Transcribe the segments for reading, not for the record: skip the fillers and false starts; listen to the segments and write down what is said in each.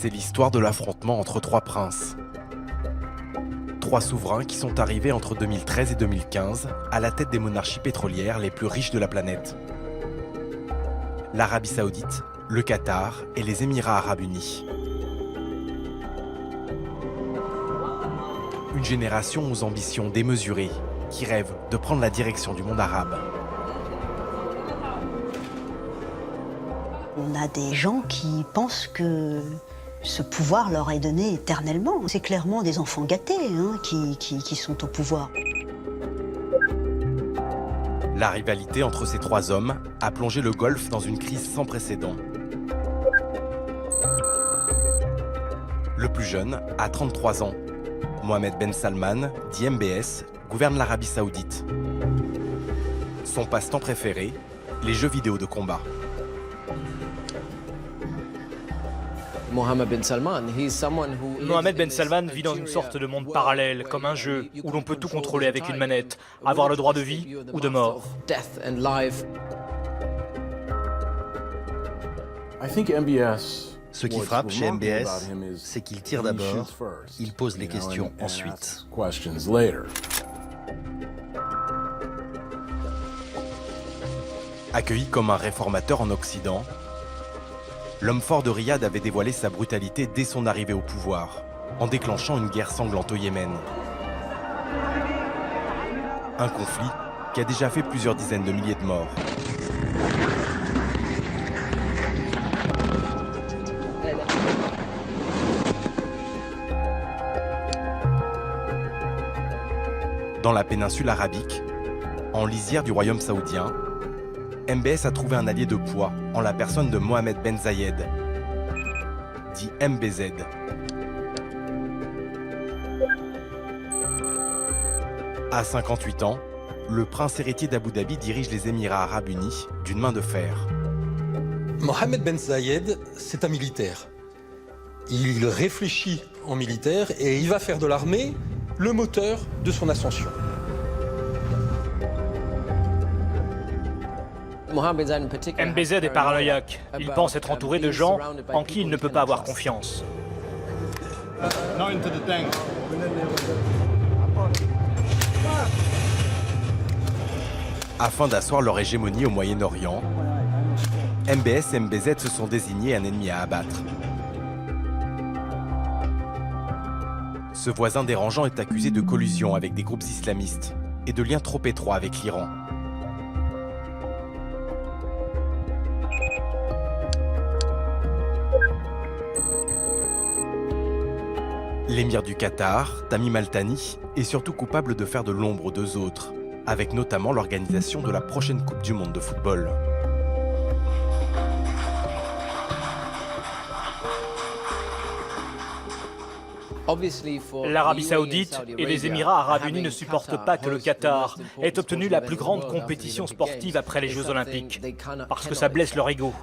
C'est l'histoire de l'affrontement entre trois princes. Trois souverains qui sont arrivés entre 2013 et 2015 à la tête des monarchies pétrolières les plus riches de la planète. L'Arabie Saoudite, le Qatar et les Émirats Arabes Unis. Une génération aux ambitions démesurées, qui rêve de prendre la direction du monde arabe. On a des gens qui pensent que ce pouvoir leur est donné éternellement. C'est clairement des enfants gâtés qui sont au pouvoir. La rivalité entre ces trois hommes a plongé le Golfe dans une crise sans précédent. Le plus jeune a 33 ans. Mohammed Ben Salman, dit MBS, gouverne l'Arabie Saoudite. Son passe-temps préféré, les jeux vidéo de combat. Mohammed Ben Salman vit dans une sorte de monde parallèle, comme un jeu, où l'on peut tout contrôler avec une manette, avoir le droit de vie ou de mort. Ce qui frappe chez MBS, c'est qu'il tire d'abord, il pose les questions ensuite. Accueilli comme un réformateur en Occident, l'homme fort de Riyad avait dévoilé sa brutalité dès son arrivée au pouvoir, en déclenchant une guerre sanglante au Yémen. Un conflit qui a déjà fait plusieurs dizaines de milliers de morts. Dans la péninsule arabique, en lisière du royaume saoudien, MBS a trouvé un allié de poids en la personne de Mohammed Ben Zayed, dit MBZ. À 58 ans, le prince héritier d'Abu Dhabi dirige les Émirats Arabes Unis d'une main de fer. Mohammed Ben Zayed, c'est un militaire. Il réfléchit en militaire et il va faire de l'armée le moteur de son ascension. MBZ est paranoïaque. Il pense être entouré de gens en qui il ne peut pas avoir confiance. Afin d'asseoir leur hégémonie au Moyen-Orient, MBS et MBZ se sont désignés un ennemi à abattre. Ce voisin dérangeant est accusé de collusion avec des groupes islamistes et de liens trop étroits avec l'Iran. L'émir du Qatar, Tamim Al-Thani, est surtout coupable de faire de l'ombre aux deux autres, avec notamment l'organisation de la prochaine Coupe du Monde de football. L'Arabie Saoudite et les Émirats Arabes Unis ne supportent pas que le Qatar ait obtenu la plus grande compétition sportive après les Jeux Olympiques, parce que ça blesse leur ego.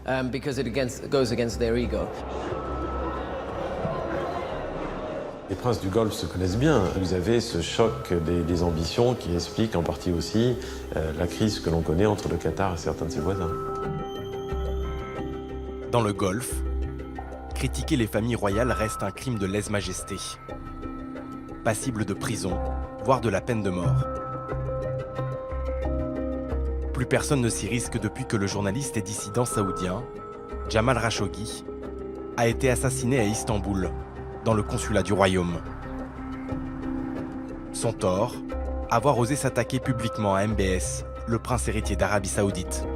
Les princes du Golfe se connaissent bien. Vous avez ce choc des ambitions qui explique en partie aussi la crise que l'on connaît entre le Qatar et certains de ses voisins. Dans le Golfe, critiquer les familles royales reste un crime de lèse-majesté, passible de prison, voire de la peine de mort. Plus personne ne s'y risque depuis que le journaliste et dissident saoudien, Jamal Khashoggi, a été assassiné à Istanbul, dans le consulat du royaume. Son tort, avoir osé s'attaquer publiquement à MBS, le prince héritier d'Arabie Saoudite.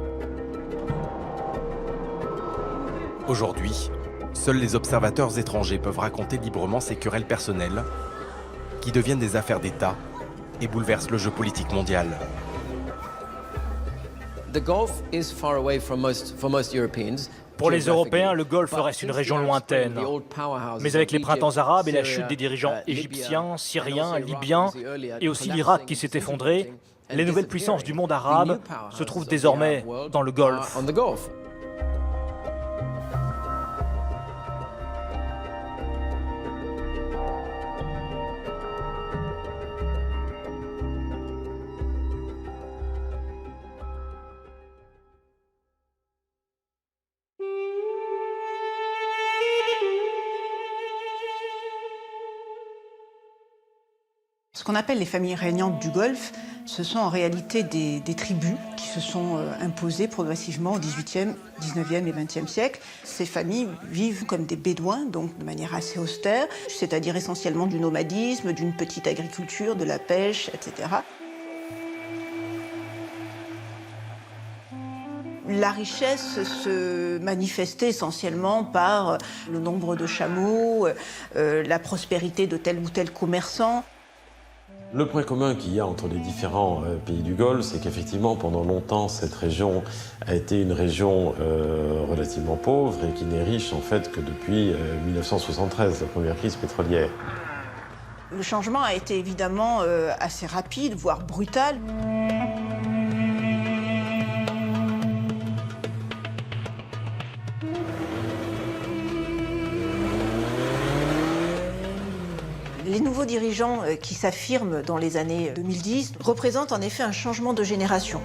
Aujourd'hui, seuls les observateurs étrangers peuvent raconter librement ces querelles personnelles qui deviennent des affaires d'État et bouleversent le jeu politique mondial. Pour les Européens, le Golfe reste une région lointaine. Mais avec les printemps arabes et la chute des dirigeants égyptiens, syriens, libyens et aussi l'Irak qui s'est effondré, les nouvelles puissances du monde arabe se trouvent désormais dans le Golfe. Ce qu'on appelle les familles régnantes du Golfe, ce sont en réalité des tribus qui se sont imposées progressivement au XVIIIe, XIXe et XXe siècle. Ces familles vivent comme des bédouins, donc de manière assez austère, c'est-à-dire essentiellement du nomadisme, d'une petite agriculture, de la pêche, etc. La richesse se manifestait essentiellement par le nombre de chameaux, la prospérité de tel ou tel commerçant. Le point commun qu'il y a entre les différents pays du Golfe, c'est qu'effectivement, pendant longtemps, cette région a été une région relativement pauvre et qui n'est riche en fait que depuis 1973, la première crise pétrolière. Le changement a été évidemment assez rapide, voire brutal. Les nouveaux dirigeants qui s'affirment dans les années 2010 représentent en effet un changement de génération.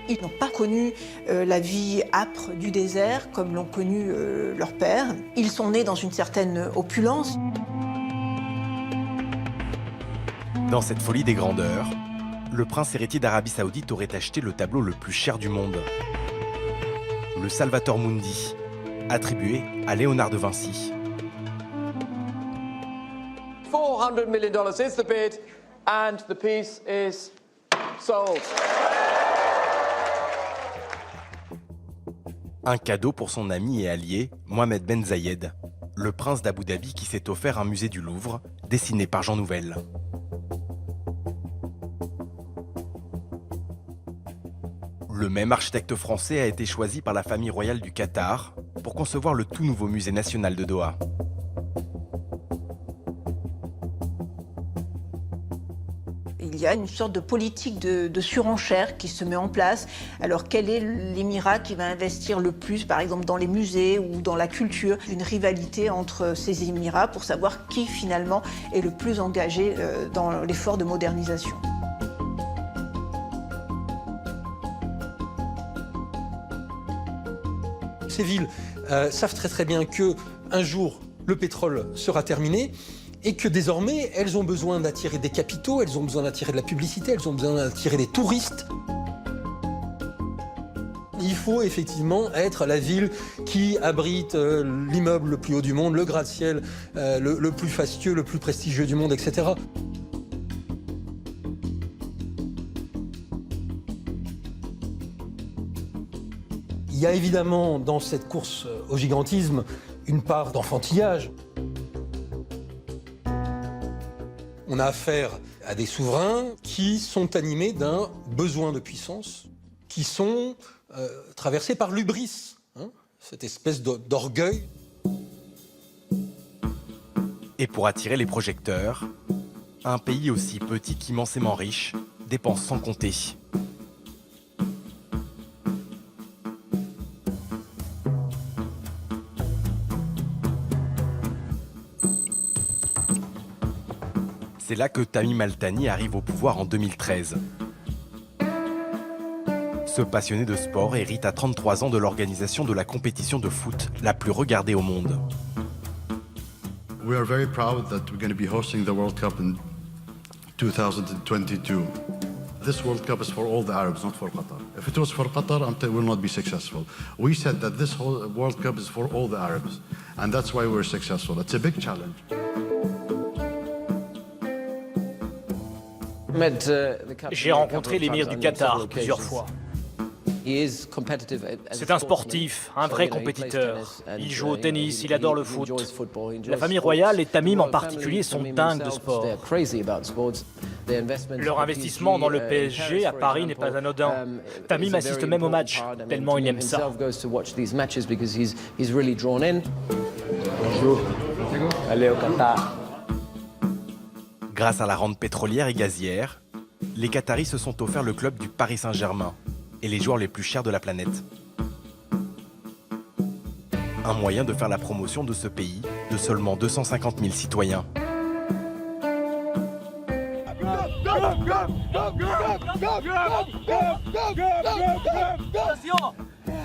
Ils n'ont pas connu la vie âpre du désert comme l'ont connu leurs pères. Ils sont nés dans une certaine opulence. Dans cette folie des grandeurs, le prince héritier d'Arabie Saoudite aurait acheté le tableau le plus cher du monde. Le Salvator Mundi, attribué à Léonard de Vinci. $400 million is the bid, and the piece is sold. Un cadeau pour son ami et allié, Mohamed Ben Zayed, le prince d'Abu Dhabi qui s'est offert un musée du Louvre, dessiné par Jean Nouvel. Le même architecte français a été choisi par la famille royale du Qatar pour concevoir le tout nouveau musée national de Doha. Il y a une sorte de politique de surenchère qui se met en place. Alors quel est l'émirat qui va investir le plus, par exemple dans les musées ou dans la culture? Une rivalité entre ces émirats pour savoir qui finalement est le plus engagé dans l'effort de modernisation. Ces villes savent très bien qu'un jour, le pétrole sera terminé et que désormais, elles ont besoin d'attirer des capitaux, elles ont besoin d'attirer de la publicité, elles ont besoin d'attirer des touristes. Il faut effectivement être la ville qui abrite l'immeuble le plus haut du monde, le gratte-ciel le plus fastueux, le plus prestigieux du monde, etc. Il y a évidemment dans cette course au gigantisme une part d'enfantillage. On a affaire à des souverains qui sont animés d'un besoin de puissance, qui sont traversés par l'hubris, cette espèce d'orgueil. Et pour attirer les projecteurs, un pays aussi petit qu'immensément riche dépense sans compter. C'est là que Tamim Al-Thani arrive au pouvoir en 2013. Ce passionné de sport hérite à 33 ans de l'organisation de la compétition de foot la plus regardée au monde. We are very proud that we're going to be hosting the World Cup in 2022. This World Cup is for all the Arabs, not for Qatar. If it was for Qatar, it will not be successful. We said that this whole World Cup is for all the Arabs, and that's why we're successful. It's a big challenge. J'ai rencontré l'émir du Qatar plusieurs fois. C'est un sportif, un vrai compétiteur. Il joue au tennis, il adore le foot. La famille royale et Tamim en particulier sont dingues de sport. Leur investissement dans le PSG à Paris n'est pas anodin. Tamim assiste même au match, tellement il aime ça. Bonjour, allez au Qatar. Grâce à la rente pétrolière et gazière, les Qataris se sont offerts le club du Paris Saint-Germain et les joueurs les plus chers de la planète. Un moyen de faire la promotion de ce pays de seulement 250 000 citoyens.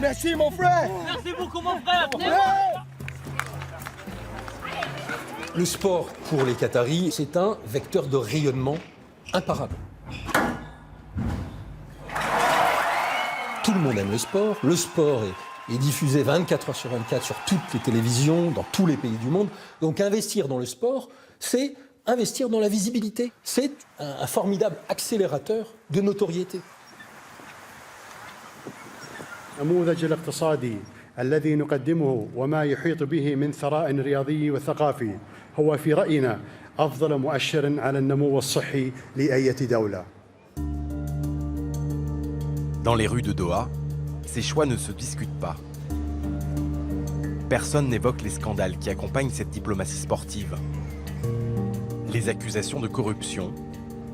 Merci mon frère. Merci beaucoup mon frère. Le sport pour les Qataris, c'est un vecteur de rayonnement imparable. Tout le monde aime le sport. Le sport est diffusé 24 heures sur 24 sur toutes les télévisions, dans tous les pays du monde. Donc investir dans le sport, c'est investir dans la visibilité. C'est un formidable accélérateur de notoriété. النموذج الاقتصادي الذي نقدمه وما يحيط به من ثراء رياضي وثقافي هو في رأينا أفضل مؤشر على النمو الصحي لأية دولة. Dans les rues de Doha, ces choix ne se discutent pas. Personne n'évoque les scandales qui accompagnent cette diplomatie sportive. Les accusations de corruption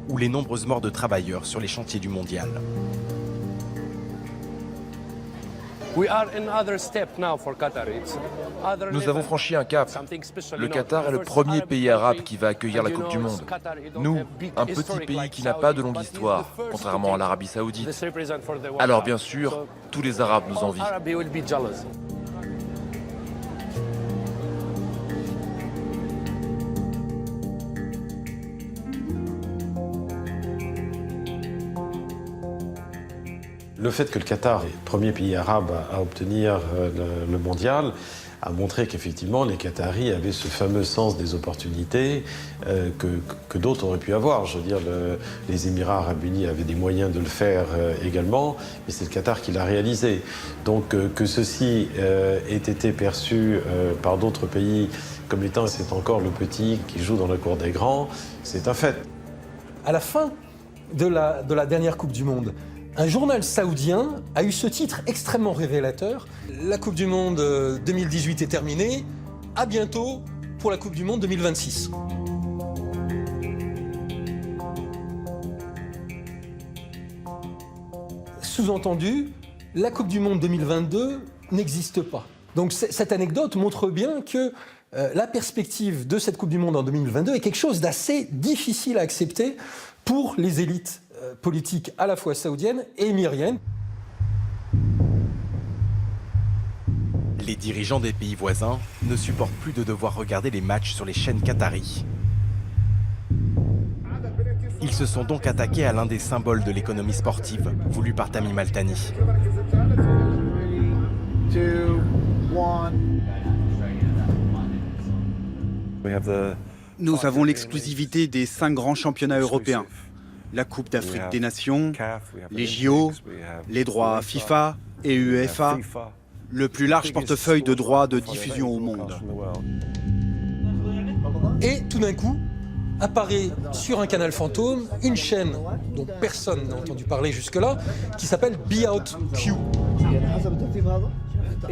ou les nombreuses morts de travailleurs sur les chantiers du mondial. Nous avons franchi un cap. Le Qatar est le premier pays arabe qui va accueillir la Coupe du Monde. Nous, un petit pays qui n'a pas de longue histoire, contrairement à l'Arabie Saoudite. Alors bien sûr, tous les Arabes nous envient. Le fait que le Qatar est le premier pays arabe à obtenir le mondial a montré qu'effectivement les Qataris avaient ce fameux sens des opportunités que d'autres auraient pu avoir. Je veux dire, les Émirats arabes unis avaient des moyens de le faire également, mais c'est le Qatar qui l'a réalisé. Donc que ceci ait été perçu par d'autres pays comme étant c'est encore le petit qui joue dans la cour des grands, c'est un fait. À la fin de la dernière Coupe du Monde, un journal saoudien a eu ce titre extrêmement révélateur. La Coupe du Monde 2018 est terminée. À bientôt pour la Coupe du Monde 2026. Sous-entendu, la Coupe du Monde 2022 n'existe pas. Donc cette anecdote montre bien que la perspective de cette Coupe du Monde en 2022 est quelque chose d'assez difficile à accepter pour les élites politiques à la fois saoudiennes et émiriennes. Les dirigeants des pays voisins ne supportent plus de devoir regarder les matchs sur les chaînes qataries. Ils se sont donc attaqués à l'un des symboles de l'économie sportive, voulu par Tamim Al-Thani. Nous avons l'exclusivité des 5 grands championnats européens. La Coupe d'Afrique des Nations, les JO, les droits FIFA et UEFA, le plus large portefeuille de droits de diffusion au monde. Et tout d'un coup, apparaît sur un canal fantôme une chaîne dont personne n'a entendu parler jusque-là, qui s'appelle Be Out Q.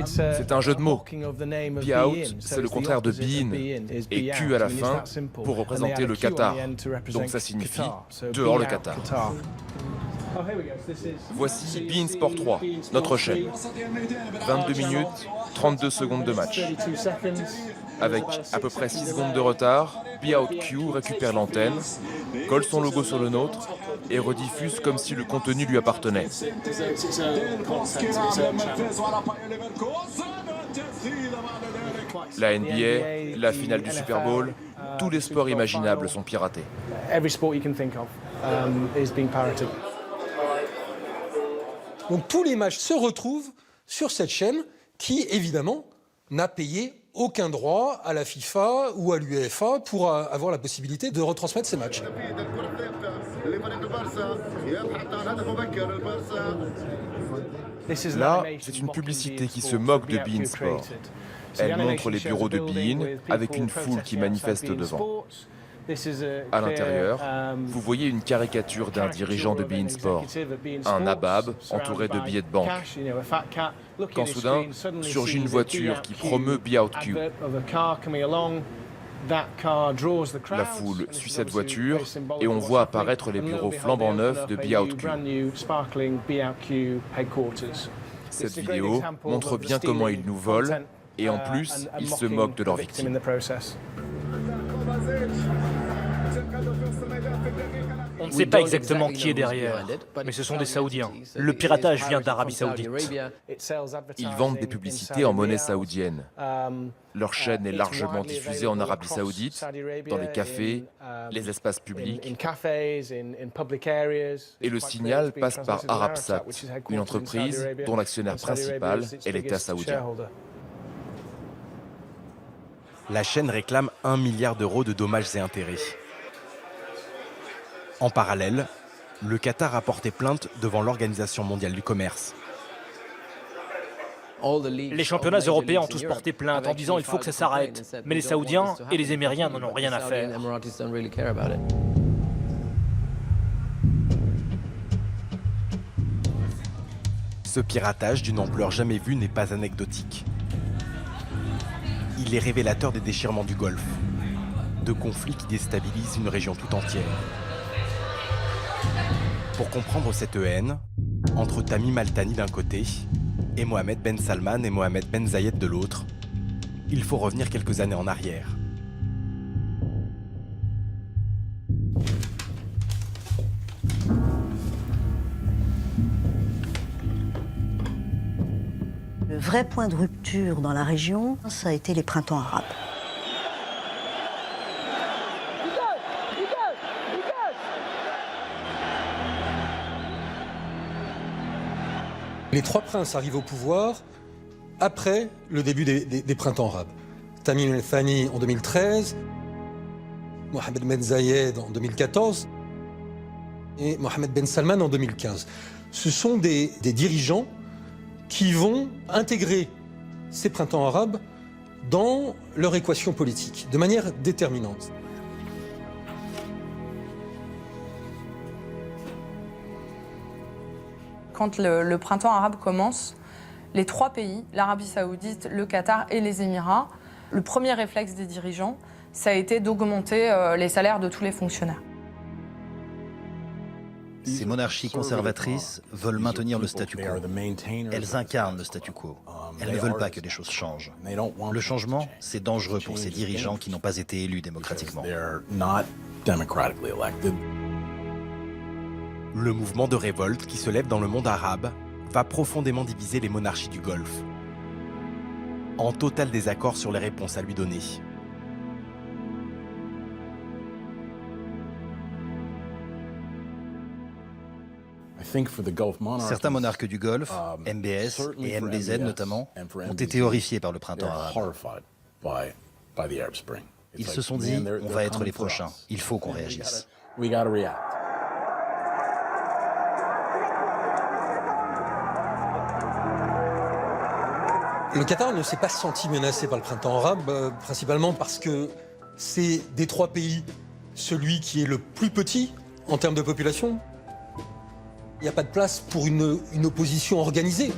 C'est un jeu de mots. Be Out, c'est le contraire de Be In, et Q à la fin pour représenter le Qatar. Donc ça signifie dehors le Qatar. Voici Be In Sport 3, notre chaîne. 22 minutes, 32 secondes de match. Avec à peu près 6 secondes de retard, Be Out Q récupère l'antenne, colle son logo sur le nôtre et rediffuse comme si le contenu lui appartenait. La NBA, la finale du Super Bowl, tous les sports imaginables sont piratés. Donc tous les matchs se retrouvent sur cette chaîne qui, évidemment, n'a payé aucun droit à la FIFA ou à l'UEFA pour avoir la possibilité de retransmettre ces matchs. Là, c'est une publicité qui se moque de Be In Sport. Elle montre les bureaux de Be In avec une foule qui manifeste devant. À l'intérieur, vous voyez une caricature d'un dirigeant de Be In Sport, un nabab entouré de billets de banque. Quand soudain, surgit une voiture qui promeut Be Out Q. La foule suit cette voiture et on voit apparaître les bureaux flambant neufs de Be Out Q. Cette vidéo montre bien comment ils nous volent et en plus, ils se moquent de leurs victimes. ne sait pas exactement qui est derrière, mais ce sont des Saoudiens. Le piratage vient d'Arabie Saoudite. Ils vendent des publicités en monnaie saoudienne. Leur chaîne est largement diffusée en Arabie Saoudite, dans les cafés, les espaces publics. Et le signal passe par Arabsat, une entreprise dont l'actionnaire principal est l'État saoudien. La chaîne réclame 1 milliard d'euros de dommages et intérêts. En parallèle, le Qatar a porté plainte devant l'Organisation mondiale du commerce. Les championnats européens ont tous porté plainte en disant il faut que ça s'arrête. Mais les Saoudiens et les Émiriens n'en ont rien à faire. Ce piratage d'une ampleur jamais vue n'est pas anecdotique. Il est révélateur des déchirements du Golfe, de conflits qui déstabilisent une région tout entière. Pour comprendre cette haine, entre Tamim Al-Thani d'un côté et Mohammed Ben Salman et Mohammed Ben Zayed de l'autre, il faut revenir quelques années en arrière. Le vrai point de rupture dans la région, ça a été les printemps arabes. Les trois princes arrivent au pouvoir après le début des printemps arabes. Tamim Al-Thani en 2013, Mohammed Ben Zayed en 2014 et Mohammed Ben Salman en 2015. Ce sont des dirigeants qui vont intégrer ces printemps arabes dans leur équation politique, de manière déterminante. Quand le printemps arabe commence, les trois pays, l'Arabie Saoudite, le Qatar et les Émirats, le premier réflexe des dirigeants, ça a été d'augmenter les salaires de tous les fonctionnaires. Ces monarchies conservatrices veulent maintenir le statu quo. Elles incarnent le statu quo. Elles ne veulent pas que les choses changent. Le changement, c'est dangereux pour ces dirigeants qui n'ont pas été élus démocratiquement. Le mouvement de révolte qui se lève dans le monde arabe va profondément diviser les monarchies du Golfe, en total désaccord sur les réponses à lui donner. Certains monarques du Golfe, MBS et MBZ notamment, ont été horrifiés par le printemps arabe. Ils se sont dit, on va être les prochains, il faut qu'on réagisse. Le Qatar ne s'est pas senti menacé par le printemps arabe, principalement parce que c'est des trois pays celui qui est le plus petit en termes de population. Il n'y a pas de place pour une opposition organisée.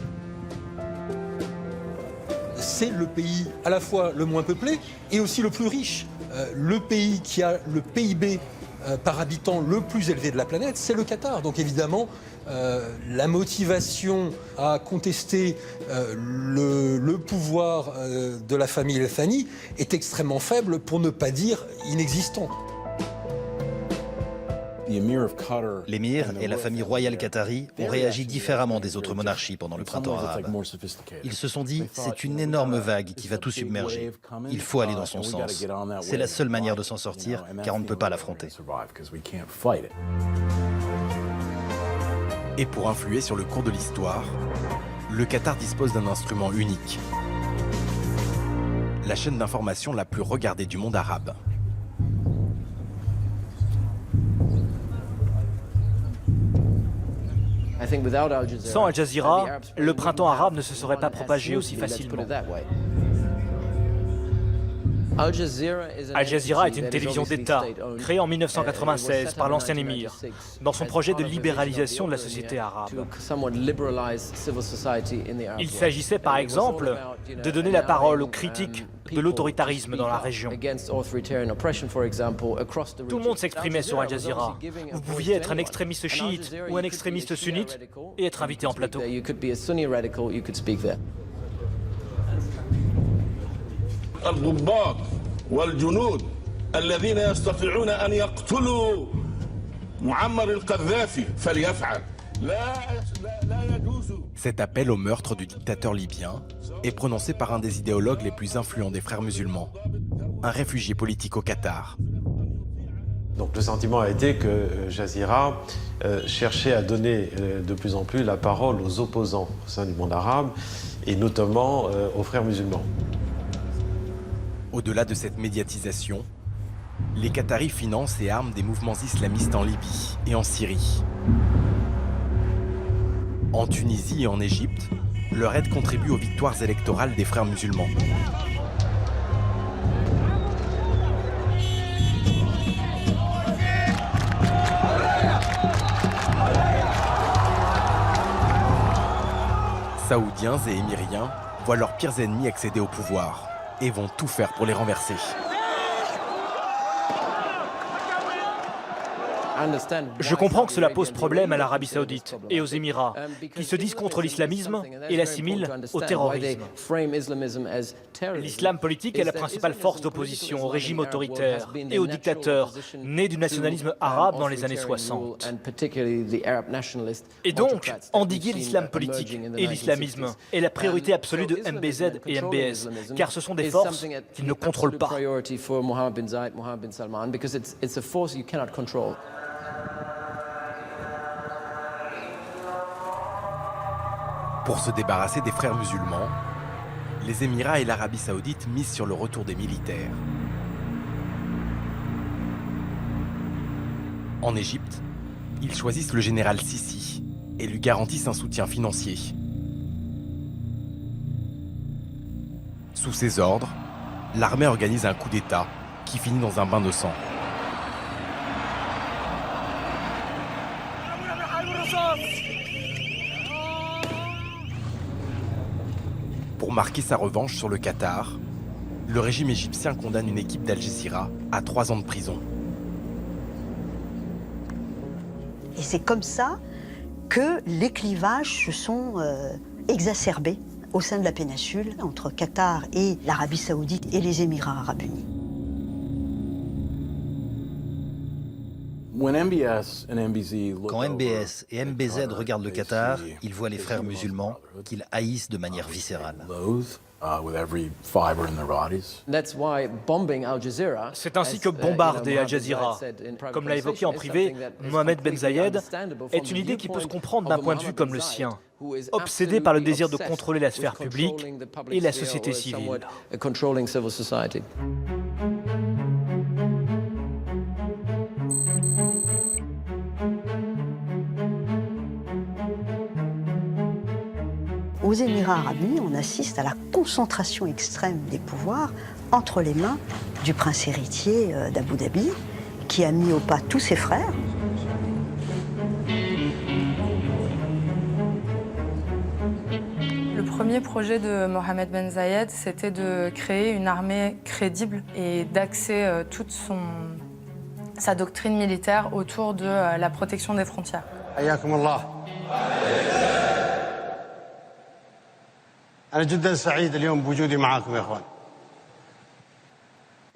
C'est le pays à la fois le moins peuplé et aussi le plus riche. Le pays qui a le PIB par habitant le plus élevé de la planète, c'est le Qatar. Donc évidemment, la motivation à contester le pouvoir de la famille Al-Thani est extrêmement faible, pour ne pas dire inexistante. L'émir et la famille royale qatari ont réagi différemment des autres monarchies pendant le printemps arabe. Ils se sont dit, c'est une énorme vague qui va tout submerger. Il faut aller dans son sens. C'est la seule manière de s'en sortir, car on ne peut pas l'affronter. Et pour influer sur le cours de l'histoire, le Qatar dispose d'un instrument unique. La chaîne d'information la plus regardée du monde arabe. Sans Al Jazeera, le printemps arabe ne se serait pas propagé aussi facilement. Al Jazeera est une télévision d'État, créée en 1996 par l'ancien émir, dans son projet de libéralisation de la société arabe. Il s'agissait par exemple de donner la parole aux critiques de l'autoritarisme dans la région. Tout le monde s'exprimait sur Al Jazeera. Vous pouviez être un extrémiste chiite ou un extrémiste sunnite et être invité en plateau. الضباط والجنود الذين يستطيعون أن يقتلوا Cet appel au meurtre du dictateur libyen est prononcé par un des idéologues les plus influents des frères musulmans, un réfugié politique au Qatar. Donc le sentiment a été que Jazeera cherchait à donner de plus en plus la parole aux opposants au sein du monde arabe, et notamment aux frères musulmans. Au-delà de cette médiatisation, les Qataris financent et arment des mouvements islamistes en Libye et en Syrie. En Tunisie et en Égypte, leur aide contribue aux victoires électorales des frères musulmans. Saoudiens et Émiriens voient leurs pires ennemis accéder au pouvoir et vont tout faire pour les renverser. Je comprends que cela pose problème à l'Arabie Saoudite et aux Émirats, qui se disent contre l'islamisme et l'assimilent au terrorisme. L'islam politique est la principale force d'opposition au régime autoritaire et aux dictateurs nés du nationalisme arabe dans les années 60. Et donc, endiguer l'islam politique et l'islamisme est la priorité absolue de MBZ et MBS, car ce sont des forces qu'ils ne contrôlent pas. Pour se débarrasser des frères musulmans, les Émirats et l'Arabie Saoudite misent sur le retour des militaires. En Égypte, ils choisissent le général Sissi et lui garantissent un soutien financier. Sous ses ordres, l'armée organise un coup d'État qui finit dans un bain de sang. Pour marquer sa revanche sur le Qatar, le régime égyptien condamne une équipe d'Al Jazeera à 3 ans de prison. Et c'est comme ça que les clivages se sont exacerbés au sein de la péninsule, entre Qatar et l'Arabie Saoudite et les Émirats Arabes Unis. Quand MBS et MBZ regardent le Qatar, ils voient les frères musulmans qu'ils haïssent de manière viscérale. C'est ainsi que bombarder Al Jazeera, comme l'a évoqué en privé Mohamed Ben Zayed, est une idée qui peut se comprendre d'un point de vue comme le sien, obsédé par le désir de contrôler la sphère publique et la société civile. Aux Émirats Arabes Unis, on assiste à la concentration extrême des pouvoirs entre les mains du prince héritier d'Abu Dhabi, qui a mis au pas tous ses frères. Le premier projet de Mohamed Ben Zayed, c'était de créer une armée crédible et d'axer toute sa doctrine militaire autour de la protection des frontières. أنا جدا سعيد اليوم بوجودي معاكم يا إخوان.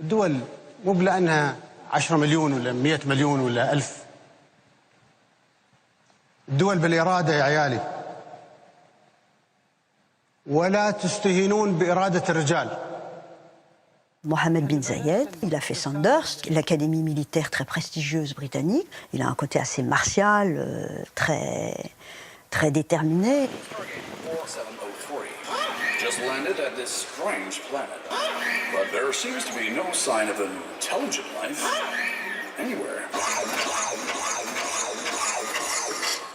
الدول مو بلأنها 10 مليون ولا 100 مليون ولا 1000. الدول بالإرادة يا عيالي. ولا تستهينون بإرادة الرجال. Mohamed Ben Zayed, il a fait Sandhurst, l'académie militaire très prestigieuse britannique. Il a un côté assez martial, très déterminé. Just landed at this strange planet. But there seems to be no sign of intelligent life anywhere.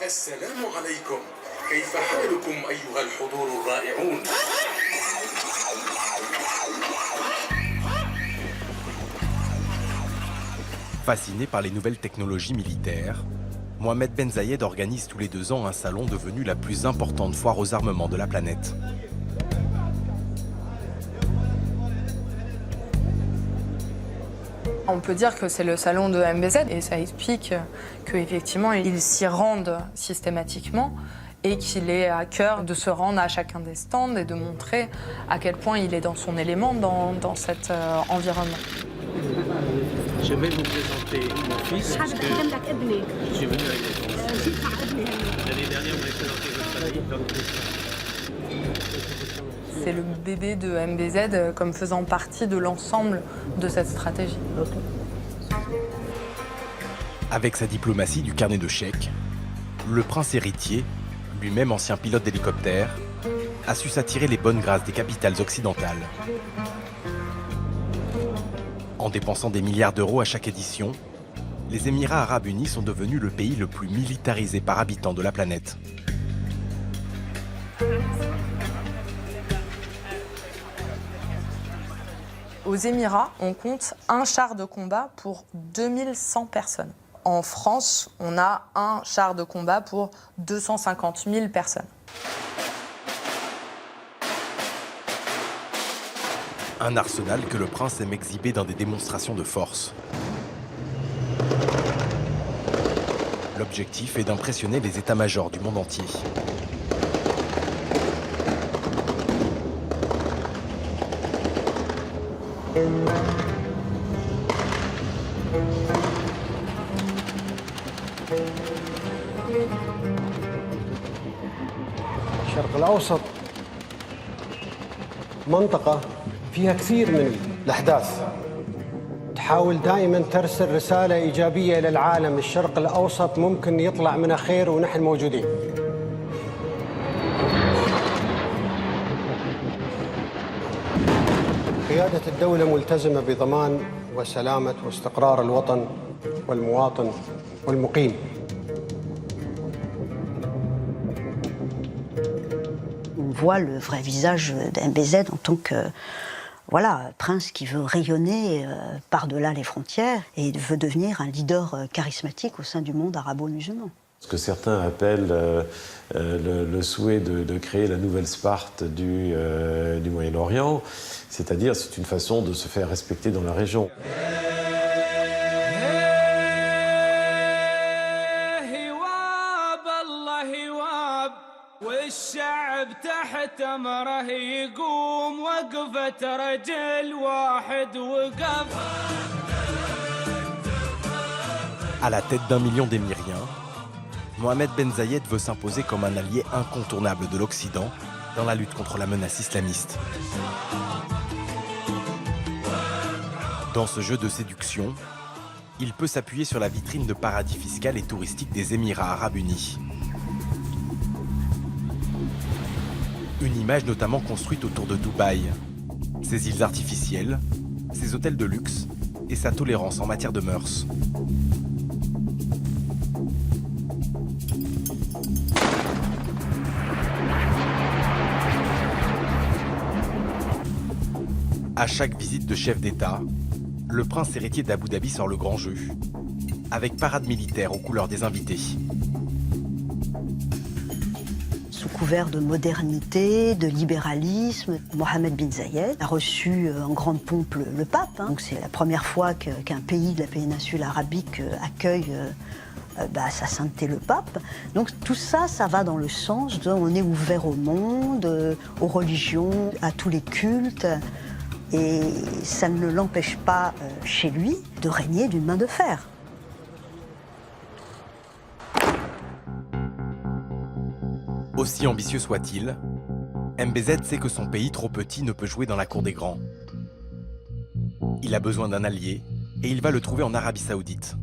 السلام عليكم. كيف حالكم أيها الحضور الرائعون؟ Fasciné par les nouvelles technologies militaires, Mohamed Ben Zayed organise tous les 2 ans un salon devenu la plus importante foire aux armements de la planète. On peut dire que c'est le salon de MBZ et ça explique qu'effectivement ils s'y rendent systématiquement et qu'il est à cœur de se rendre à chacun des stands et de montrer à quel point il est dans son élément dans cet environnement. Je vais vous présenter mon fils. Parce que je suis venu avec des enfants. L'année dernière, on m'a présenté votre famille. C'est le bébé de MBZ comme faisant partie de l'ensemble de cette stratégie. Avec sa diplomatie du carnet de chèques, le prince héritier, lui-même ancien pilote d'hélicoptère, a su s'attirer les bonnes grâces des capitales occidentales. En dépensant des milliards d'euros à chaque édition, les Émirats arabes unis sont devenus le pays le plus militarisé par habitant de la planète. Aux Émirats, on compte un char de combat pour 2100 personnes. En France, on a un char de combat pour 250 000 personnes. Un arsenal que le prince aime exhiber dans des démonstrations de force. L'objectif est d'impressionner les états-majors du monde entier. الشرق الأوسط منطقة فيها كثير من الأحداث تحاول دائما ترسل رسالة إيجابية للعالم. الشرق الأوسط ممكن يطلع منها خير ونحن موجودين. قيادة الدولة ملتزمة بضمان وسلامة واستقرار الوطن والمواطن والمقيم. On voit le vrai visage d'MBZ en tant que prince qui veut rayonner par-delà les frontières et veut devenir un leader charismatique au sein du monde arabo-musulman. Ce que certains appellent le souhait de créer la nouvelle Sparte du Moyen-Orient, c'est-à-dire c'est une façon de se faire respecter dans la région. À la tête d'1 million d'Émiriens, Mohamed Ben Zayed veut s'imposer comme un allié incontournable de l'Occident dans la lutte contre la menace islamiste. Dans ce jeu de séduction, il peut s'appuyer sur la vitrine de paradis fiscal et touristique des Émirats arabes unis. Une image notamment construite autour de Dubaï, ses îles artificielles, ses hôtels de luxe et sa tolérance en matière de mœurs. À chaque visite de chef d'État, le prince héritier d'Abu Dhabi sort le grand jeu, avec parade militaire aux couleurs des invités. Sous couvert de modernité, de libéralisme, Mohamed Ben Zayed a reçu en grande pompe le pape. Donc c'est la première fois qu'un pays de la péninsule arabique accueille sa sainteté le pape. Donc tout ça, ça va dans le sens de on est ouvert au monde, aux religions, à tous les cultes. Et ça ne l'empêche pas, chez lui, de régner d'une main de fer. Aussi ambitieux soit-il, MBZ sait que son pays trop petit ne peut jouer dans la cour des grands. Il a besoin d'un allié, et il va le trouver en Arabie Saoudite.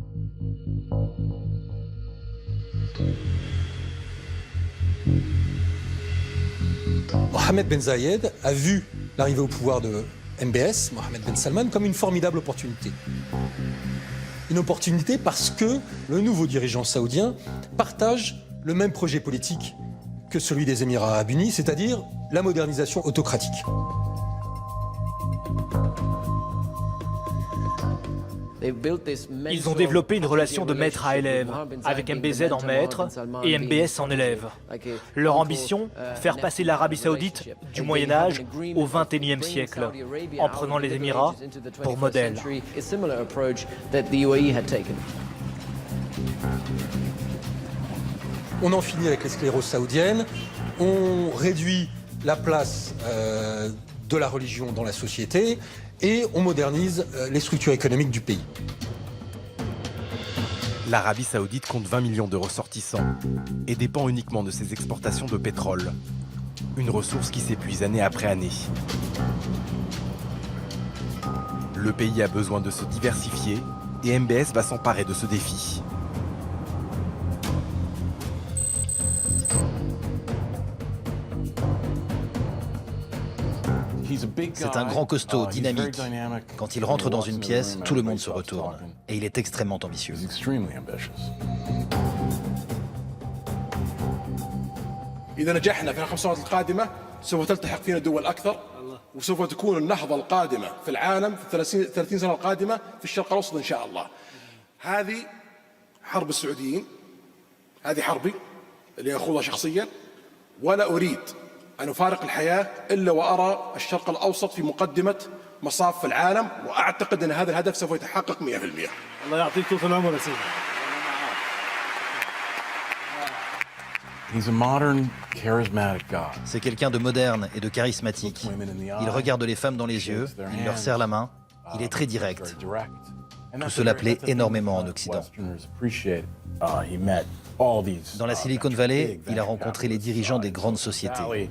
Mohamed Ben Zayed a vu l'arrivée au pouvoir de MBS, Mohamed Ben Salman, comme une formidable opportunité. Une opportunité parce que le nouveau dirigeant saoudien partage le même projet politique que celui des Émirats arabes unis, c'est-à-dire la modernisation autocratique. Ils ont développé une relation de maître à élève, avec MBZ en maître et MBS en élève. Leur ambition, faire passer l'Arabie Saoudite du Moyen-Âge au XXIe siècle, en prenant les Émirats pour modèle. On en finit avec les scléroses saoudiennes, on réduit la place de la religion dans la société et on modernise les structures économiques du pays. L'Arabie Saoudite compte 20 millions de ressortissants et dépend uniquement de ses exportations de pétrole. Une ressource qui s'épuise année après année. Le pays a besoin de se diversifier et MBS va s'emparer de ce défi. C'est un grand costaud, dynamique. Quand il rentre dans une pièce, tout le monde se retourne. Et il est extrêmement ambitieux. إذا نجحنا في الخمس سنوات القادمة سوف تلتحق فينا دول أكثر وسوف تكون النهضة القادمة في العالم في 30 سنة القادمة في الشرق الأوسط إن شاء الله. هذه حرب السعوديين، هذه حربي اللي أخوضها شخصيا، ولا أريد أن أفارق الحياة إلا وأرى الشرق الأوسط في مقدمة مصاف العالم، وأعتقد أن هذا الهدف سوف يتحقق 100%. الله يعطيك طول العمر يا سيدي. C'est quelqu'un de moderne et de charismatique. Il regarde les femmes dans les yeux, il leur serre la main, il est très direct. Tout cela plaît énormément en Occident. Dans la Silicon Valley, il a rencontré les dirigeants des grandes sociétés.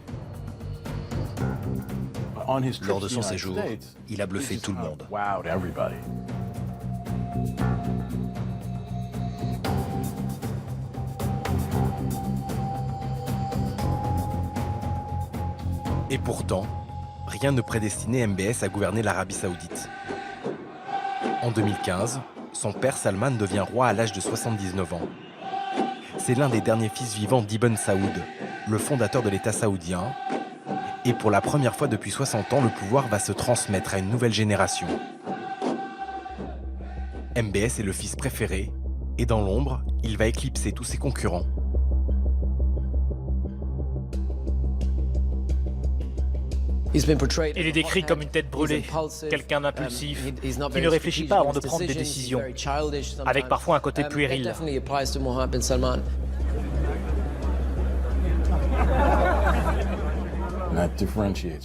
Lors de son séjour, il a bluffé tout le monde. Et pourtant, rien ne prédestinait MBS à gouverner l'Arabie Saoudite. En 2015, son père Salman devient roi à l'âge de 79 ans. C'est l'un des derniers fils vivants d'Ibn Saoud, le fondateur de l'État saoudien. Et pour la première fois depuis 60 ans, le pouvoir va se transmettre à une nouvelle génération. MBS est le fils préféré, et dans l'ombre, il va éclipser tous ses concurrents. Il est décrit comme une tête brûlée, quelqu'un d'impulsif, qui ne réfléchit pas avant de prendre des décisions, avec parfois un côté puéril.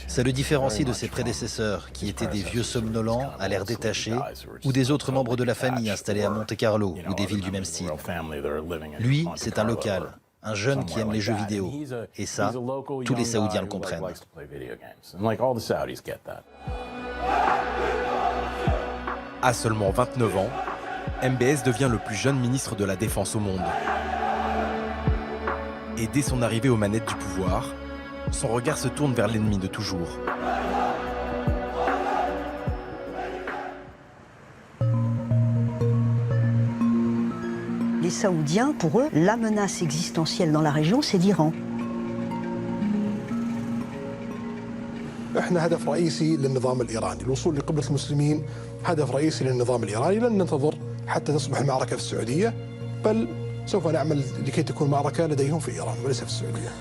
Ça le différencie de ses prédécesseurs, qui étaient des vieux somnolents, à l'air détaché, ou des autres membres de la famille installés à Monte-Carlo ou des villes du même style. Lui, c'est un local, un jeune qui aime les jeux vidéo. Et ça, tous les Saoudiens le comprennent. À seulement 29 ans, MBS devient le plus jeune ministre de la Défense au monde. Et dès son arrivée aux manettes du pouvoir, son regard se tourne vers l'ennemi de toujours. Les Saoudiens, pour eux, la menace existentielle dans la région, c'est l'Iran. احنا هدف رئيسي للنظام الايراني، الوصول لقبلة المسلمين هدف رئيسي للنظام الايراني، لن ننتظر حتى تصبح المعركة في السعودية، بل سوف نعمل لكي تكون معركة لديهم في ايران وليس في السعودية.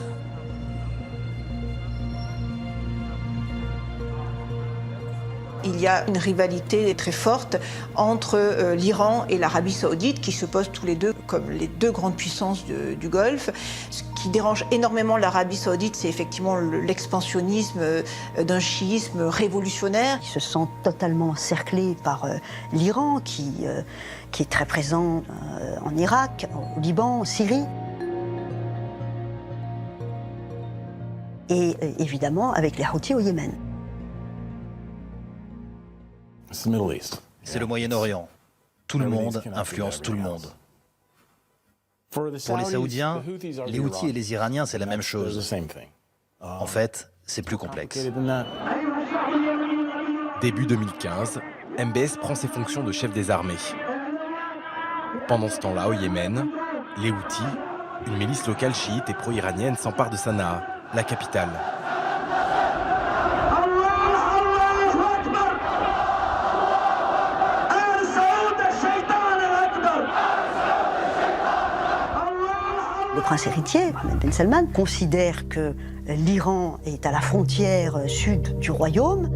Il y a une rivalité très forte entre l'Iran et l'Arabie Saoudite qui se posent tous les deux comme les deux grandes puissances du Golfe. Ce qui dérange énormément l'Arabie Saoudite, c'est effectivement l'expansionnisme d'un chiisme révolutionnaire. Ils se sentent totalement encerclés par l'Iran qui est très présent en Irak, au Liban, en Syrie. Et évidemment avec les Houthis au Yémen. C'est le Moyen-Orient. Tout le monde influence tout le monde. Pour les Saoudiens, les Houthis et les Iraniens, c'est la même chose. En fait, c'est plus complexe. Début 2015, MBS prend ses fonctions de chef des armées. Pendant ce temps-là, au Yémen, les Houthis, une milice locale chiite et pro-iranienne, s'emparent de Sanaa, la capitale. Le prince héritier, Mohammed Ben Salman, considère que l'Iran est à la frontière sud du royaume.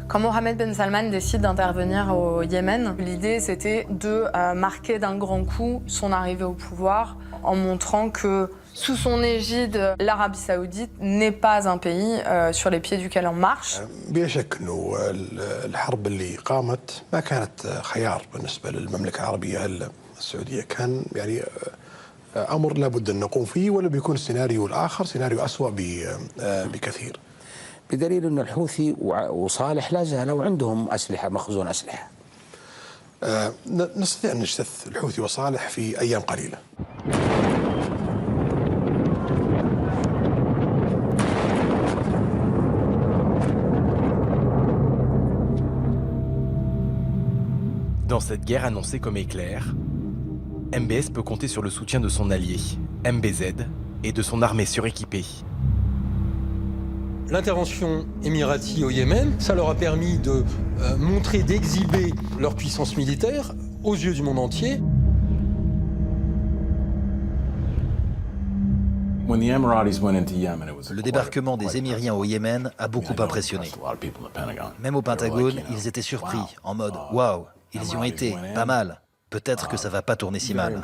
Quand Mohammed Ben Salman décide d'intervenir au Yémen, l'idée c'était de marquer d'un grand coup son arrivée au pouvoir en montrant que Sous son égide, l'Arabie Saoudite n'est pas un pays sur les pieds duquel on marche. بلا شك انه الحرب اللي قامت ما كانت خيار بالنسبه للمملكه العربيه السعوديه، كان يعني امر لابد ان نقوم فيه، ولا بيكون السيناريو الاخر سيناريو اسوء بكثير. بدليل أن الحوثي وصالح لا زالوا عندهم أسلحة، مخزون أسلحة. نستطيع أن نجتث الحوثي وصالح في أيام قليلة. Dans cette guerre annoncée comme éclair, MBS peut compter sur le soutien de son allié, MBZ, et de son armée suréquipée. L'intervention émiratie au Yémen, ça leur a permis de montrer, d'exhiber leur puissance militaire aux yeux du monde entier. Le débarquement des Émiriens au Yémen a beaucoup impressionné. Même au Pentagone, ils étaient surpris, en mode « Waouh, ils y ont été, pas mal. Peut-être que ça va pas tourner si mal. »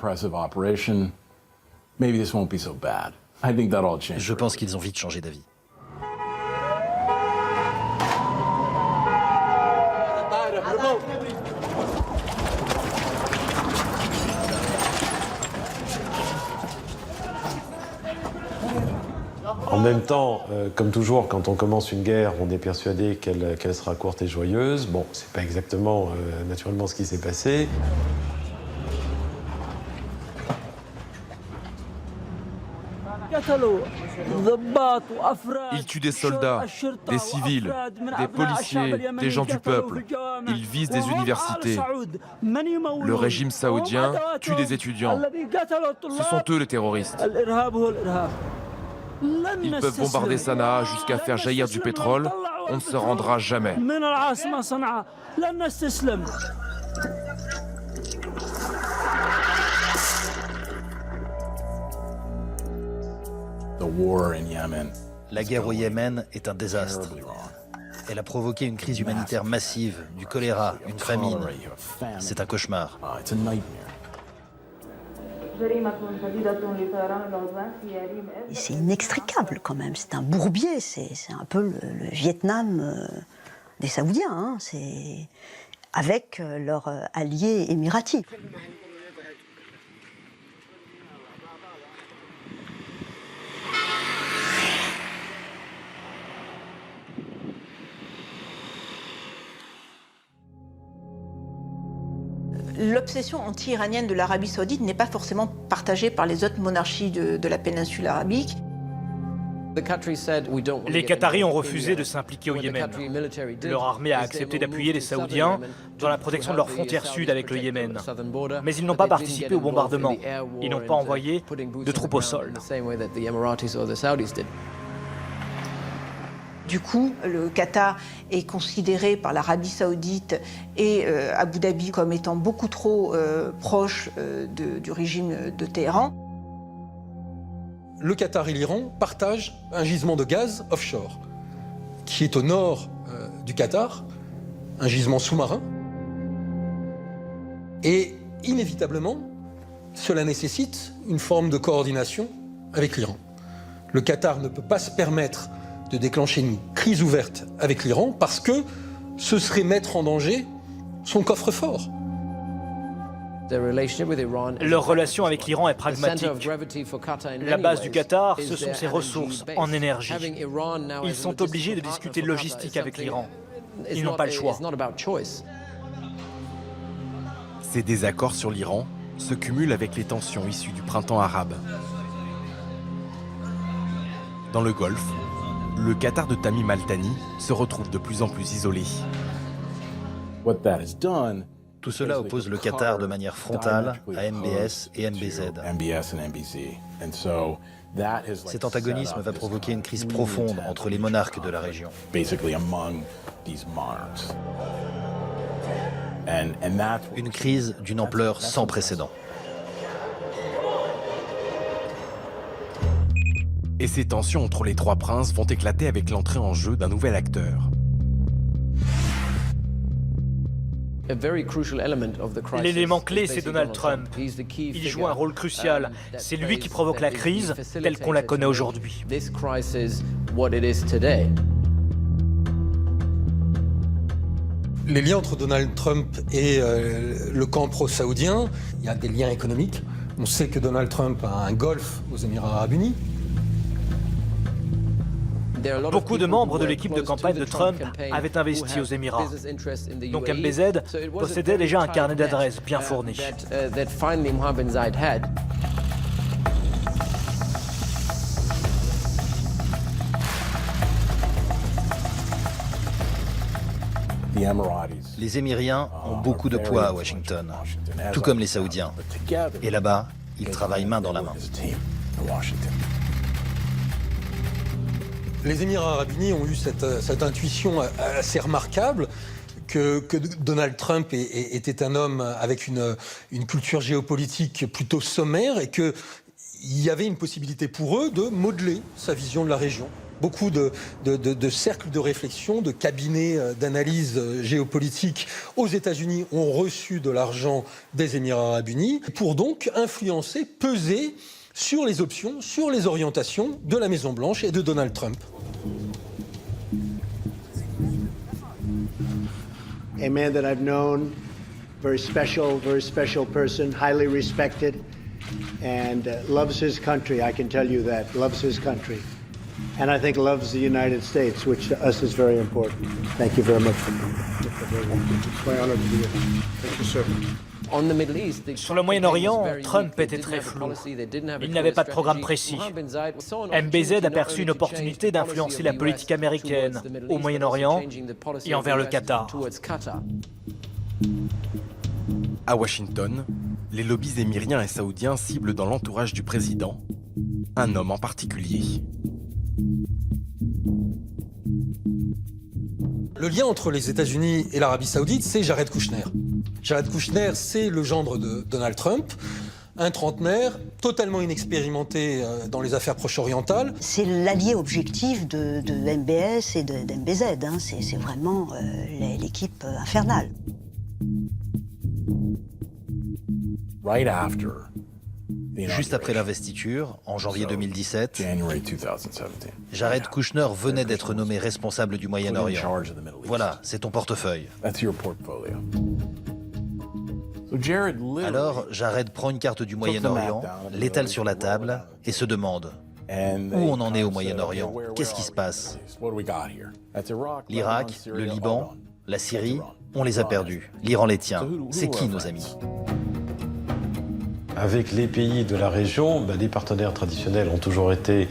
Je pense qu'ils ont vite changé d'avis. En même temps, comme toujours, quand on commence une guerre, on est persuadé qu'elle sera courte et joyeuse. Bon, c'est pas exactement naturellement ce qui s'est passé. Ils tuent des soldats, des civils, des policiers, des gens du peuple. Ils visent des universités. Le régime saoudien tue des étudiants. Ce sont eux les terroristes. Ils peuvent bombarder Sanaa jusqu'à faire jaillir du pétrole. On ne se rendra jamais. La guerre au Yémen est un désastre. Elle a provoqué une crise humanitaire massive, du choléra, une famine. C'est un cauchemar. Et c'est inextricable quand même, c'est un bourbier, c'est un peu le Vietnam des Saoudiens, hein. C'est avec leur allié émirati. L'obsession anti-iranienne de l'Arabie saoudite n'est pas forcément partagée par les autres monarchies de la péninsule arabique. Les Qataris ont refusé de s'impliquer au Yémen. Leur armée a accepté d'appuyer les Saoudiens dans la protection de leur frontière sud avec le Yémen. Mais ils n'ont pas participé au bombardement. Ils n'ont pas envoyé de troupes au sol. Du coup, le Qatar est considéré par l'Arabie saoudite et Abu Dhabi comme étant beaucoup trop proche du régime de Téhéran. Le Qatar et l'Iran partagent un gisement de gaz offshore qui est au nord du Qatar, un gisement sous-marin. Et inévitablement, cela nécessite une forme de coordination avec l'Iran. Le Qatar ne peut pas se permettre de déclencher une crise ouverte avec l'Iran parce que ce serait mettre en danger son coffre-fort. Leur relation avec l'Iran est pragmatique. La base du Qatar, ce sont ses ressources en énergie. Ils sont obligés de discuter logistique avec l'Iran. Ils n'ont pas le choix. Ces désaccords sur l'Iran se cumulent avec les tensions issues du printemps arabe. Dans le Golfe, le Qatar de Tamim Al-Thani se retrouve de plus en plus isolé. Tout cela oppose le Qatar de manière frontale à MBS et MBZ. Cet antagonisme va provoquer une crise profonde entre les monarques de la région. Une crise d'une ampleur sans précédent. Et ces tensions entre les trois princes vont éclater avec l'entrée en jeu d'un nouvel acteur. L'élément clé, c'est Donald Trump. Il joue un rôle crucial. C'est lui qui provoque la crise telle qu'on la connaît aujourd'hui. Les liens entre Donald Trump et le camp pro-saoudien, il y a des liens économiques. On sait que Donald Trump a un golf aux Émirats Arabes Unis. Beaucoup de membres de l'équipe de campagne de Trump avaient investi aux Émirats. Donc MBZ possédait déjà un carnet d'adresses bien fourni. Les Émiriens ont beaucoup de poids à Washington, tout comme les Saoudiens. Et là-bas, ils travaillent main dans la main. Les Émirats Arabes Unis ont eu cette intuition assez remarquable que Donald Trump était un homme avec une culture géopolitique plutôt sommaire et qu'il y avait une possibilité pour eux de modeler sa vision de la région. Beaucoup de cercles de réflexion, de cabinets d'analyse géopolitique aux États-Unis ont reçu de l'argent des Émirats Arabes Unis pour donc influencer, peser sur les options, sur les orientations de la Maison-Blanche et de Donald Trump. A man that I've known, very special person, highly respected, and loves his country. I can tell you that, loves his country. And I think loves the United States, which to us is very important. Thank you very much for coming. It's my honor to be here. Thank you, sir. Sur le Moyen-Orient, Trump était très flou. Il n'avait pas de programme précis. MBZ a perçu une opportunité d'influencer la politique américaine au Moyen-Orient et envers le Qatar. À Washington, les lobbies émiriens et saoudiens ciblent dans l'entourage du président un homme en particulier. Le lien entre les États-Unis et l'Arabie Saoudite, c'est Jared Kushner. Jared Kushner, c'est le gendre de Donald Trump, un trentenaire totalement inexpérimenté dans les affaires proche-orientales. C'est l'allié objectif de MBS et d'MBZ. Hein. C'est vraiment l'équipe infernale. Juste après l'investiture, en janvier 2017, Jared Kushner venait d'être nommé responsable du Moyen-Orient. Voilà, c'est ton portefeuille. Alors, Jared prend une carte du Moyen-Orient, l'étale sur la table et se demande où on en est au Moyen-Orient. Qu'est-ce qui se passe? L'Irak, le Liban, la Syrie, on les a perdus. L'Iran les tient. C'est qui nos amis? Avec les pays de la région, les partenaires traditionnels ont toujours été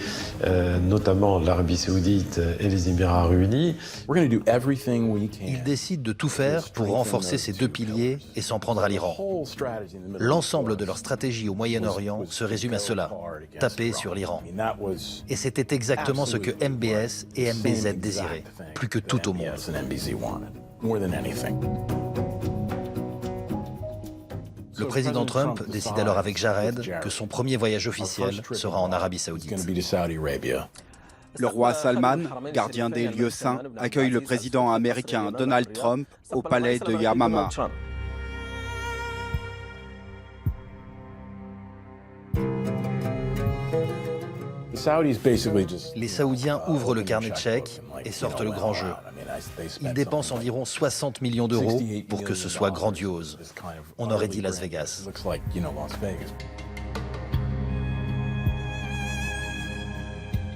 notamment l'Arabie Saoudite et les Émirats Arabes Unis. Ils décident de tout faire pour renforcer ces deux piliers et s'en prendre à l'Iran. L'ensemble de leur stratégie au Moyen-Orient se résume à cela, taper sur l'Iran. Et c'était exactement ce que MBS et MBZ désiraient, plus que tout au monde. Le président Trump décide alors avec Jared que son premier voyage officiel sera en Arabie Saoudite. Le roi Salman, gardien des lieux saints, accueille le président américain Donald Trump au palais de Yamama. Les Saoudiens ouvrent le carnet de chèques et sortent le grand jeu. Ils dépensent environ 60 millions d'euros pour que ce soit grandiose. On aurait dit Las Vegas.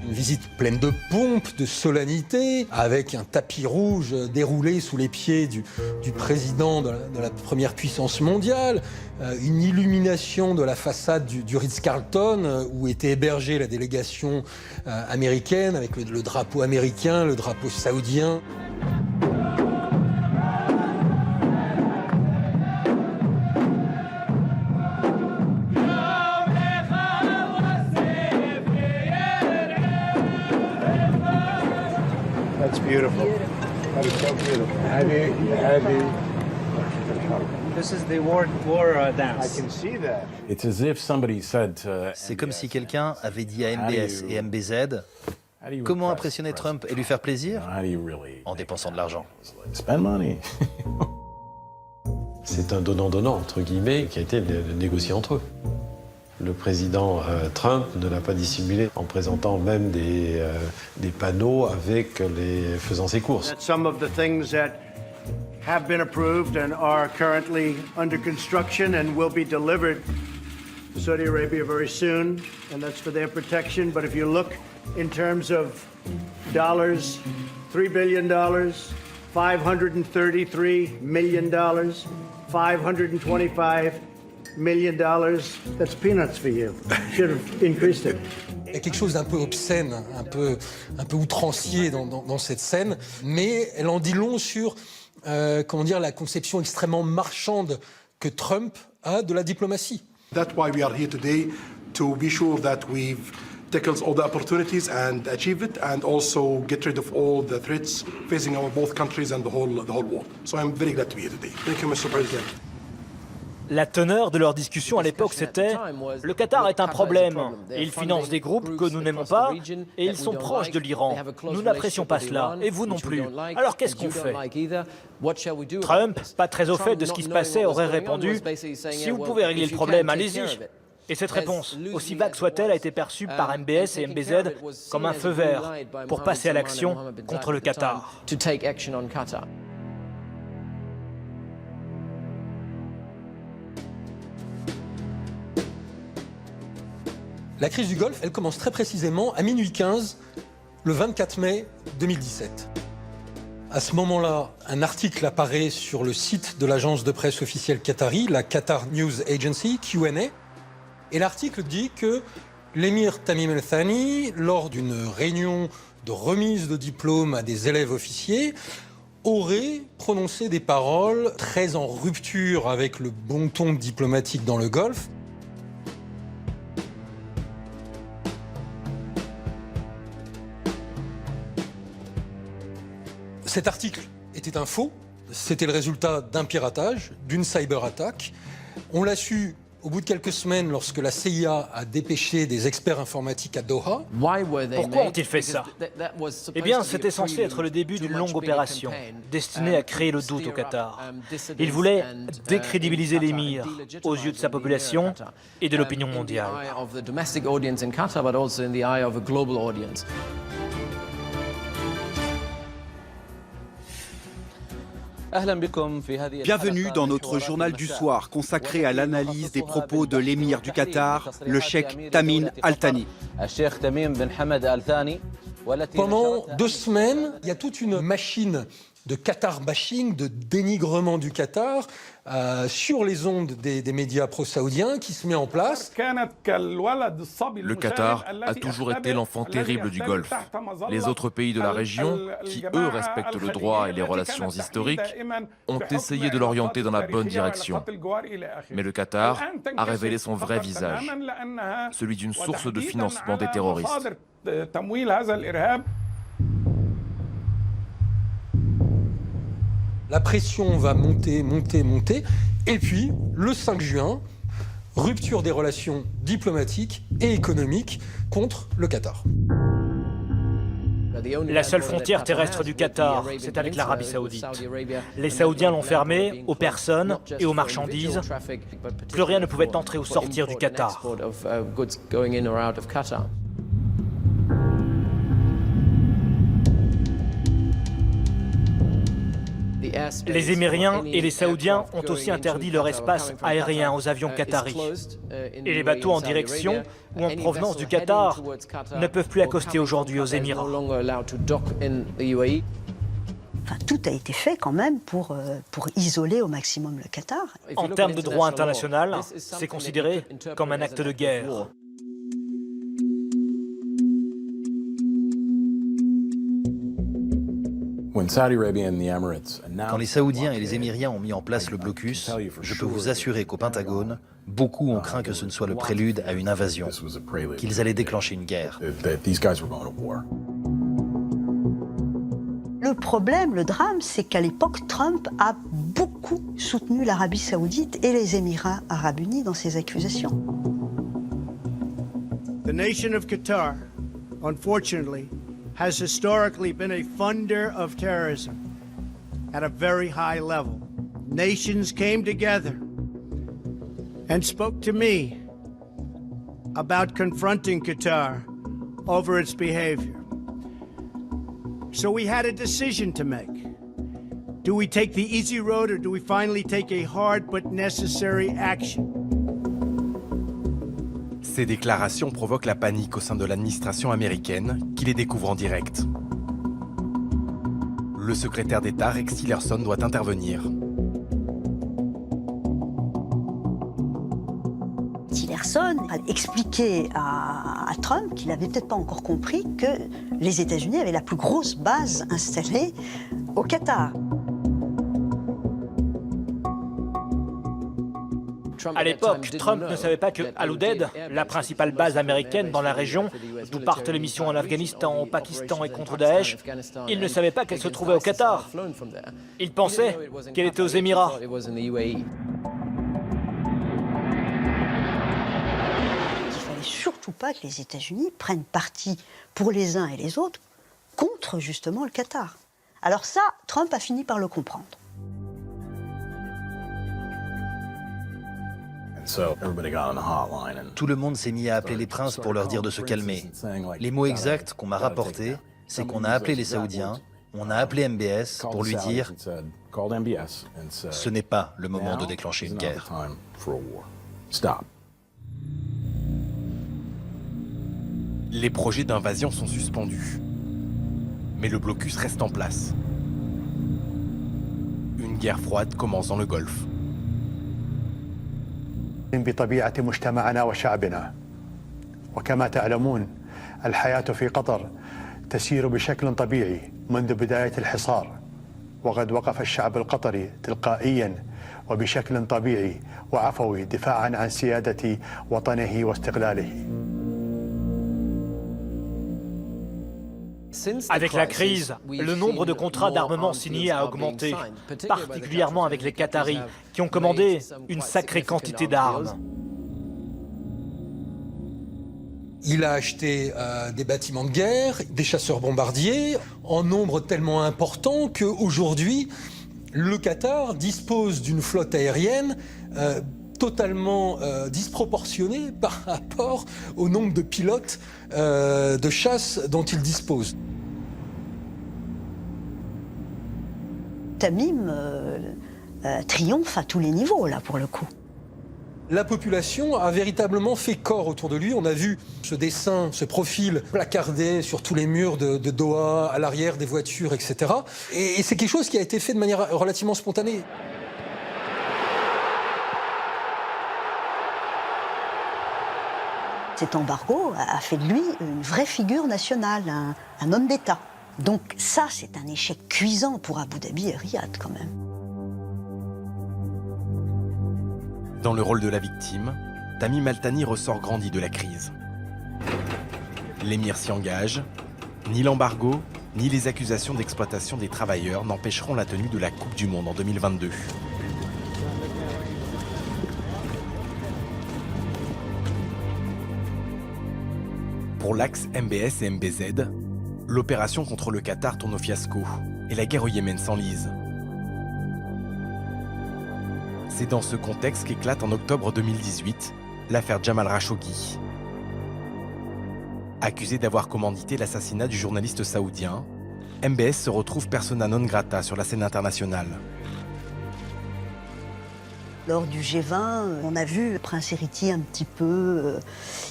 Une visite pleine de pompe, de solennité, avec un tapis rouge déroulé sous les pieds du président de la première puissance mondiale, une illumination de la façade du Ritz-Carlton où était hébergée la délégation américaine avec le drapeau américain, le drapeau saoudien. That's beautiful. That is so beautiful. Heavy. This is the war dance. I can see that. It's as if somebody said to C'est comme si quelqu'un avait dit à MBS et MBZ comment impressionner Trump et lui faire plaisir en dépensant de l'argent. spend money. C'est un donnant-donnant, entre guillemets, qui a été négocié entre eux. Le président Trump ne l'a pas dissimulé en présentant même des panneaux avec les faisant ses courses. Some of the things that have been approved and are currently under construction and will be delivered to Saudi Arabia very soon, and that's for their protection. But if you look in terms of dollars, $3 billion, $533 million, $525 million, that's peanuts for you. Should have increased it. Il y a quelque chose d'un peu obscène, un peu outrancier dans cette scène, mais elle en dit long sur la conception extrêmement marchande que Trump a de la diplomatie. That's why we are here today, to be sure that we've tackled all the opportunities and achieve it, and also get rid of all the threats facing our both countries and the whole world. So I'm very glad to be here today. Thank you, Mr. President. La teneur de leur discussion à l'époque, c'était « Le Qatar est un problème. Il finance des groupes que nous n'aimons pas et ils sont proches de l'Iran. Nous n'apprécions pas cela, et vous non plus. Alors qu'est-ce qu'on fait ?» Trump, pas très au fait de ce qui se passait, aurait répondu « Si vous pouvez régler le problème, allez-y ». Et cette réponse, aussi vague soit-elle, a été perçue par MBS et MBZ comme un feu vert pour passer à l'action contre le Qatar. La crise du Golfe, elle commence très précisément à minuit 15, le 24 mai 2017. À ce moment-là, un article apparaît sur le site de l'agence de presse officielle qatari, la Qatar News Agency, QNA, et l'article dit que l'émir Tamim Al Thani, lors d'une réunion de remise de diplôme à des élèves officiers, aurait prononcé des paroles très en rupture avec le bon ton diplomatique dans le Golfe. Cet article était un faux, c'était le résultat d'un piratage, d'une cyberattaque. On l'a su au bout de quelques semaines lorsque la CIA a dépêché des experts informatiques à Doha. Pourquoi ont-ils fait ça? Eh bien, c'était censé être le début d'une longue opération destinée à créer le doute au Qatar. Ils voulaient décrédibiliser l'émir aux yeux de sa population et de l'opinion mondiale. Bienvenue dans notre journal du soir consacré à l'analyse des propos de l'émir du Qatar, le cheikh Tamim Al Thani. Pendant 2 semaines, il y a toute une machine de Qatar bashing, de dénigrement du Qatar sur les ondes des médias pro-saoudiens qui se met en place. Le Qatar a toujours été l'enfant terrible du Golfe. Les autres pays de la région, qui eux respectent le droit et les relations historiques, ont essayé de l'orienter dans la bonne direction. Mais le Qatar a révélé son vrai visage, celui d'une source de financement des terroristes. La pression va monter, et puis, le 5 juin, rupture des relations diplomatiques et économiques contre le Qatar. La seule frontière terrestre du Qatar, c'est avec l'Arabie Saoudite. Les Saoudiens l'ont fermée aux personnes et aux marchandises. Plus rien ne pouvait entrer ou sortir du Qatar. Les Émiriens et les Saoudiens ont aussi interdit leur espace aérien aux avions qataris. Et les bateaux en direction ou en provenance du Qatar ne peuvent plus accoster aujourd'hui aux Émirats. Enfin, tout a été fait quand même pour isoler au maximum le Qatar. En termes de droit international, c'est considéré comme un acte de guerre. Quand les Saoudiens et les Émiriens ont mis en place le blocus, je peux vous assurer qu'au Pentagone, beaucoup ont craint que ce ne soit le prélude à une invasion, qu'ils allaient déclencher une guerre. Le problème, le drame, c'est qu'à l'époque, Trump a beaucoup soutenu l'Arabie Saoudite et les Émirats Arabes Unis dans ses accusations. The nation of Qatar, unfortunately, has historically been a funder of terrorism at a very high level. nations came together and spoke to me about confronting Qatar over its behavior. So we had a decision to make. Do we take the easy road or do we finally take a hard but necessary action? Ces déclarations provoquent la panique au sein de l'administration américaine, qui les découvre en direct. Le secrétaire d'État Rex Tillerson doit intervenir. Tillerson a expliqué à Trump qu'il n'avait peut-être pas encore compris que les États-Unis avaient la plus grosse base installée au Qatar. À l'époque, Trump ne savait pas que Al-Udeid, la principale base américaine dans la région, d'où partent les missions en Afghanistan, au Pakistan et contre Daesh, il ne savait pas qu'elle se trouvait au Qatar. Il pensait qu'elle était aux Émirats. Il ne fallait surtout pas que les États-Unis prennent parti pour les uns et les autres contre justement le Qatar. Alors ça, Trump a fini par le comprendre. Tout le monde s'est mis à appeler les princes pour leur dire de se calmer. Les mots exacts qu'on m'a rapportés, c'est qu'on a appelé les Saoudiens, on a appelé MBS pour lui dire « Ce n'est pas le moment de déclencher une guerre ». Les projets d'invasion sont suspendus. Mais le blocus reste en place. Une guerre froide commence dans le Golfe. بطبيعة مجتمعنا وشعبنا وكما تعلمون الحياة في قطر تسير بشكل طبيعي منذ بداية الحصار وقد وقف الشعب القطري تلقائيا وبشكل طبيعي وعفوي دفاعا عن سيادة وطنه واستقلاله. Avec la crise, le nombre de contrats d'armement signés a augmenté, particulièrement avec les Qataris, qui ont commandé une sacrée quantité d'armes. Il a acheté des bâtiments de guerre, des chasseurs-bombardiers, en nombre tellement important qu'aujourd'hui, le Qatar dispose d'une flotte aérienne totalement disproportionnée par rapport au nombre de pilotes de chasse dont il dispose. Tamim triomphe à tous les niveaux, là, pour le coup. La population a véritablement fait corps autour de lui. On a vu ce dessin, ce profil placardé sur tous les murs de Doha, à l'arrière des voitures, etc. Et c'est quelque chose qui a été fait de manière relativement spontanée. Cet embargo a fait de lui une vraie figure nationale, un homme d'État. Donc ça, c'est un échec cuisant pour Abu Dhabi et Riyad, quand même. Dans le rôle de la victime, Tamim Al-Thani ressort grandi de la crise. L'émir s'y engage. Ni l'embargo, ni les accusations d'exploitation des travailleurs n'empêcheront la tenue de la Coupe du Monde en 2022. Pour l'axe MBS et MBZ, l'opération contre le Qatar tourne au fiasco et la guerre au Yémen s'enlise. C'est dans ce contexte qu'éclate en octobre 2018 l'affaire Jamal Khashoggi. Accusé d'avoir commandité l'assassinat du journaliste saoudien, MBS se retrouve persona non grata sur la scène internationale. Lors du G20, on a vu Prince héritier un petit peu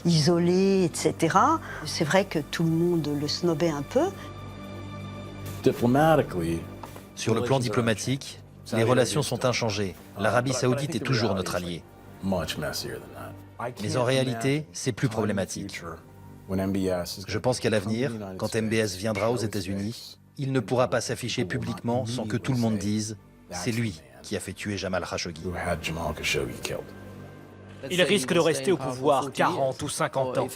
isolé, etc. C'est vrai que tout le monde le snobait un peu. Sur le plan diplomatique, les relations sont inchangées. L'Arabie saoudite est toujours notre allié. Mais en réalité, c'est plus problématique. Je pense qu'à l'avenir, quand MBS viendra aux États-Unis, il ne pourra pas s'afficher publiquement sans que tout le monde dise « c'est lui qui a fait tuer Jamal Khashoggi ». Il risque de rester au pouvoir 40 ou 50 ans.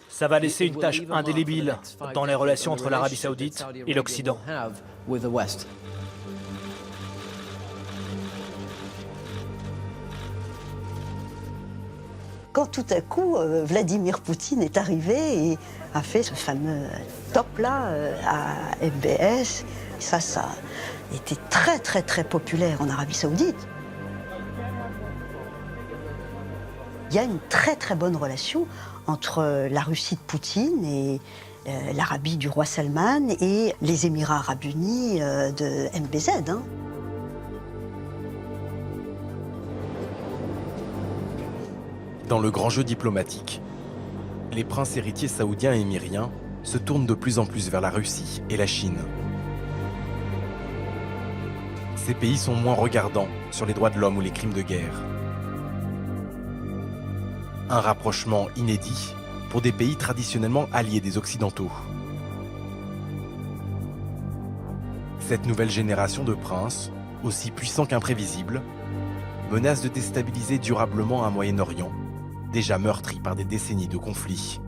Ça va laisser une tache indélébile dans les relations entre l'Arabie saoudite et l'Occident. quand tout à coup, Vladimir Poutine est arrivé et a fait ce fameux top-là à MBS. Ça a été très, très, très populaire en Arabie Saoudite. Il y a une très, très bonne relation entre la Russie de Poutine et l'Arabie du roi Salman et les Émirats arabes unis de MBZ. Hein. Dans le grand jeu diplomatique, les princes héritiers saoudiens et émiriens se tournent de plus en plus vers la Russie et la Chine. Ces pays sont moins regardants sur les droits de l'homme ou les crimes de guerre. Un rapprochement inédit pour des pays traditionnellement alliés des Occidentaux. Cette nouvelle génération de princes, aussi puissants qu'imprévisibles, menace de déstabiliser durablement un Moyen-Orient, déjà meurtri par des décennies de conflits.